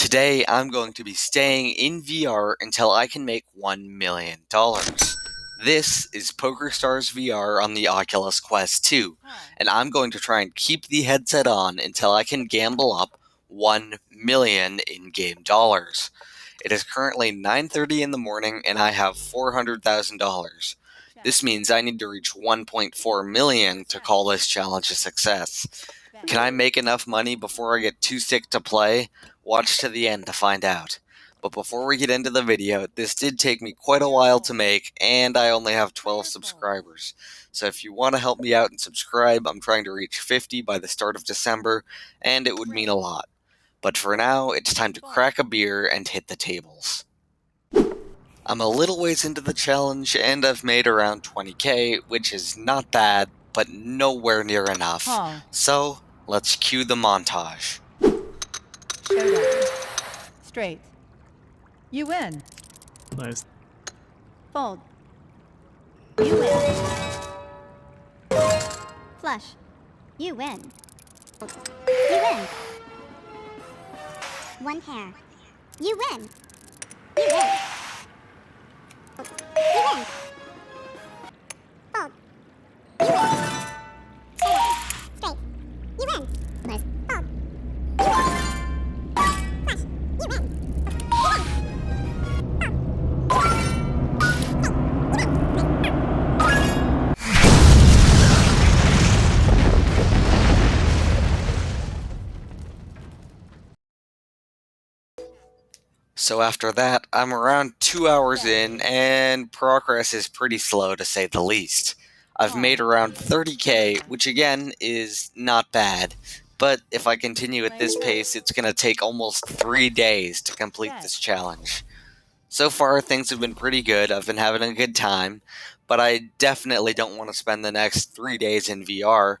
Today, I'm going to be staying in VR until I can make $1 million. This is Pokerstars VR on the Oculus Quest 2, and I'm going to try and keep the headset on until I can gamble up $1 million in-game dollars. It is currently 9:30 in the morning, and I have $400,000. This means I need to reach 1.4 million to call this challenge a success. Can I make enough money before I get too sick to play? Watch to the end to find out. But before we get into the video, this did take me quite a while to make, and I only have 12 subscribers. So if you want to help me out and subscribe, I'm trying to reach 50 by the start of December, and it would mean a lot. But for now, it's time to crack a beer and hit the tables. I'm a little ways into the challenge, and I've made around 20k, which is not bad, but nowhere near enough. So, let's cue the montage. Showdown. Straight. You win. Nice. Fold. You win. Flush. You win. You win. One pair. You win. You win. You win. Fold. You win. Straight. You win. Nice. Fold. You win. Flush. You win. So after that, I'm around 2 hours in, and progress is pretty slow to say the least. I've made around 30k, which again is not bad, but if I continue at this pace, it's going to take almost 3 days to complete this challenge. So far, things have been pretty good. I've been having a good time, but I definitely don't want to spend the next 3 days in VR.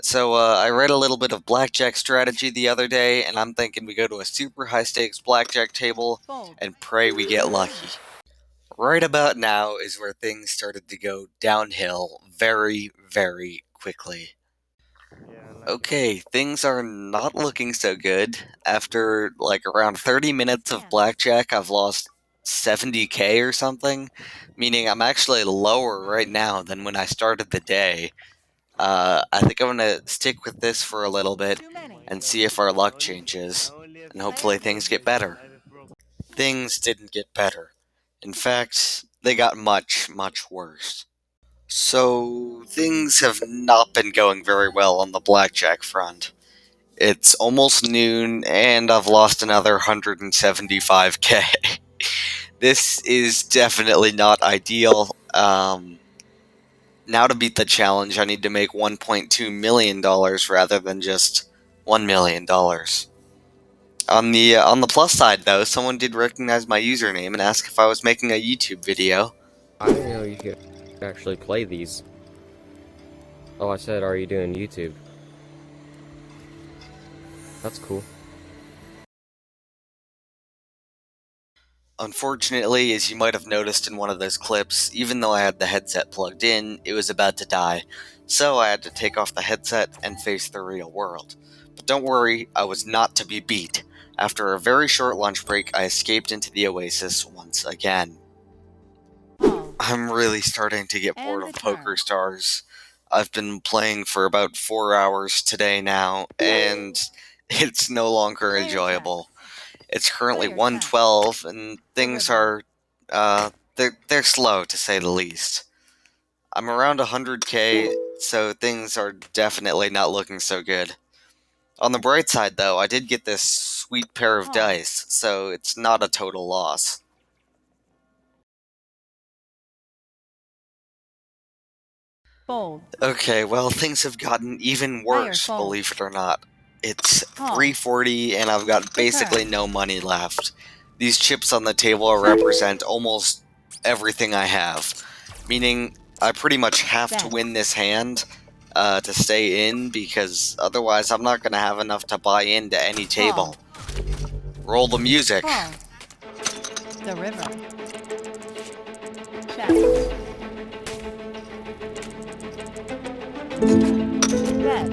So I read a little bit of blackjack strategy the other day, and I'm thinking we go to a super high-stakes blackjack table and pray we get lucky. Right about now is where things started to go downhill very, very quickly. Okay, things are not looking so good. After like around 30 minutes of blackjack, I've lost 70k or something, meaning I'm actually lower right now than when I started the day. I think I'm going to stick with this for a little bit and see if our luck changes, and hopefully things get better. Things didn't get better. In fact, they got much, much worse. So, things have not been going very well on the blackjack front. It's almost noon, and I've lost another 175k. This is definitely not ideal. Now to beat the challenge, I need to make $1.2 million rather than just $1 million. On the plus side, though, someone did recognize my username and ask if I was making a YouTube video. I didn't know you could actually play these. Oh, I said, are you doing YouTube? That's cool. Unfortunately, as you might have noticed in one of those clips, even though I had the headset plugged in, it was about to die, so I had to take off the headset and face the real world. But don't worry, I was not to be beat. After a very short lunch break, I escaped into the Oasis once again. I'm really starting to get bored of Pokerstars. I've been playing for about 4 hours today now, and it's no longer enjoyable. It's currently 1:12, and things are, they're slow, to say the least. I'm around 100k, so things are definitely not looking so good. On the bright side, though, I did get this sweet pair of dice, so it's not a total loss. Fold. Okay, well, things have gotten even worse, believe it or not. It's 3:40, and I've got basically no money left. These chips on the table represent almost everything I have, meaning I pretty much have to win this hand to stay in, because otherwise I'm not going to have enough to buy into any table. Roll the music. The river. Check. Red.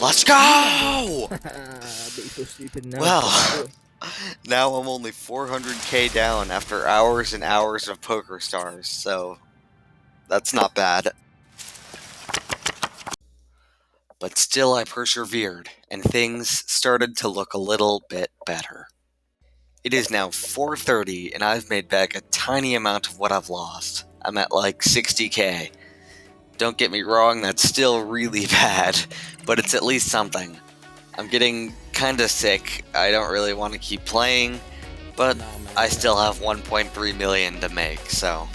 Let's go! Be so stupid now. Well, now I'm only 400k down after hours and hours of Pokerstars, so that's not bad. But still I persevered, and things started to look a little bit better. It is now 4:30, and I've made back a tiny amount of what I've lost. I'm at like 60k. Don't get me wrong, that's still really bad, but it's at least something. I'm getting kinda sick, I don't really want to keep playing, but I still have 1.3 million to make, so...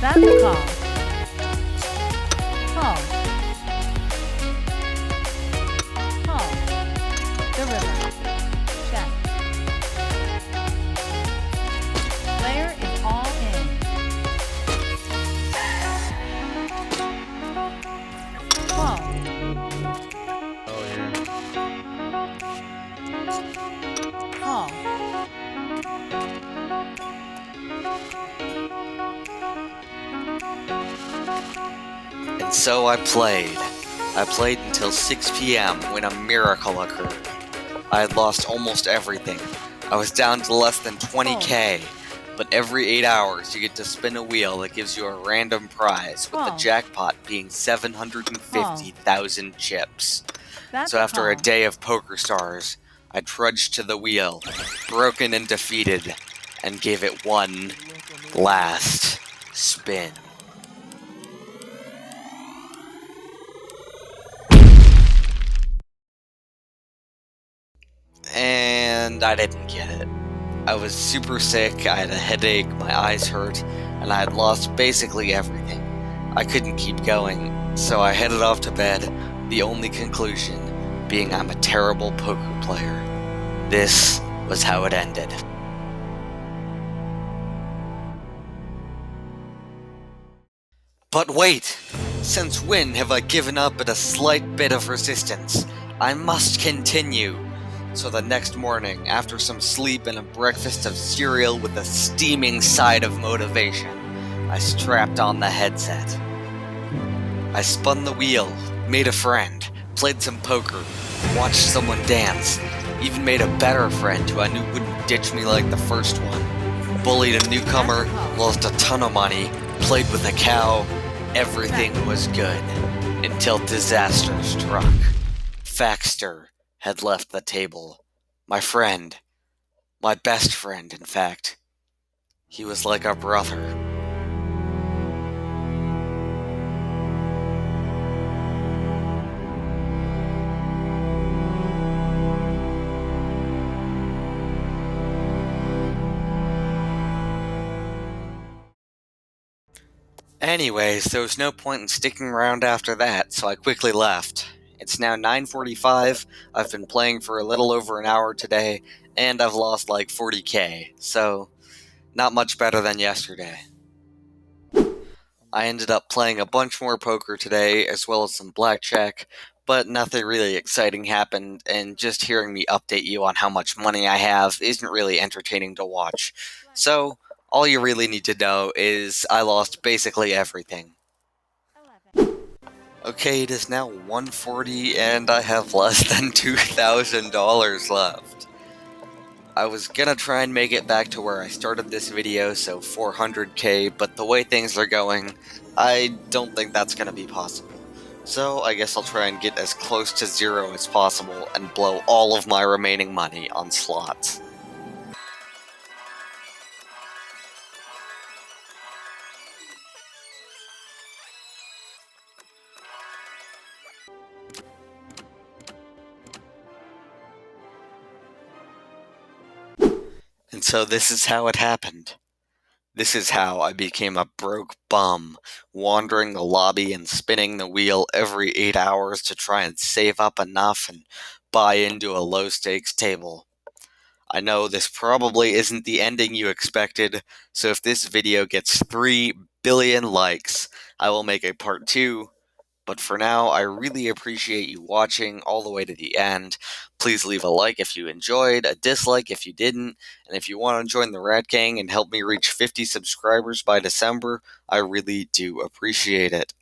That's a call. Call. Call. The river. Check. Player is all in. Call. Oh yeah. Call. And so I played. I played until 6 p.m. when a miracle occurred. I had lost almost everything. I was down to less than 20k, but every 8 hours you get to spin a wheel that gives you a random prize, with the Oh. jackpot being 750,000 chips. That's So after a call. day of Pokerstars, I trudged to the wheel, broken and defeated, and gave it one last spin. And I didn't get it. I was super sick, I had a headache, my eyes hurt, and I had lost basically everything. I couldn't keep going, so I headed off to bed, the only conclusion being I'm a terrible poker player. This was how it ended. But wait! Since when have I given up at a slight bit of resistance? I must continue! So the next morning, after some sleep and a breakfast of cereal with a steaming side of motivation, I strapped on the headset. I spun the wheel, made a friend, played some poker, watched someone dance, even made a better friend who I knew wouldn't ditch me like the first one, bullied a newcomer, lost a ton of money, played with a cow. Everything was good, until disaster struck. Faxter had left the table. My friend. My best friend, in fact. He was like a brother. Anyways, there was no point in sticking around after that, so I quickly left. It's now 9:45, I've been playing for a little over an hour today, and I've lost like 40k, so not much better than yesterday. I ended up playing a bunch more poker today, as well as some blackjack, but nothing really exciting happened, and just hearing me update you on how much money I have isn't really entertaining to watch. So, all you really need to know is I lost basically everything. Okay, it is now 1:40 and I have less than $2,000 left. I was gonna try and make it back to where I started this video, so 400k, but the way things are going, I don't think that's gonna be possible. So I guess I'll try and get as close to zero as possible and blow all of my remaining money on slots. And so this is how it happened. This is how I became a broke bum, wandering the lobby and spinning the wheel every 8 hours to try and save up enough and buy into a low-stakes table. I know this probably isn't the ending you expected, so if this video gets 3 billion likes, I will make a part 2, But for now, I really appreciate you watching all the way to the end. Please leave a like if you enjoyed, a dislike if you didn't, and if you want to join the Rat Gang and help me reach 50 subscribers by December, I really do appreciate it.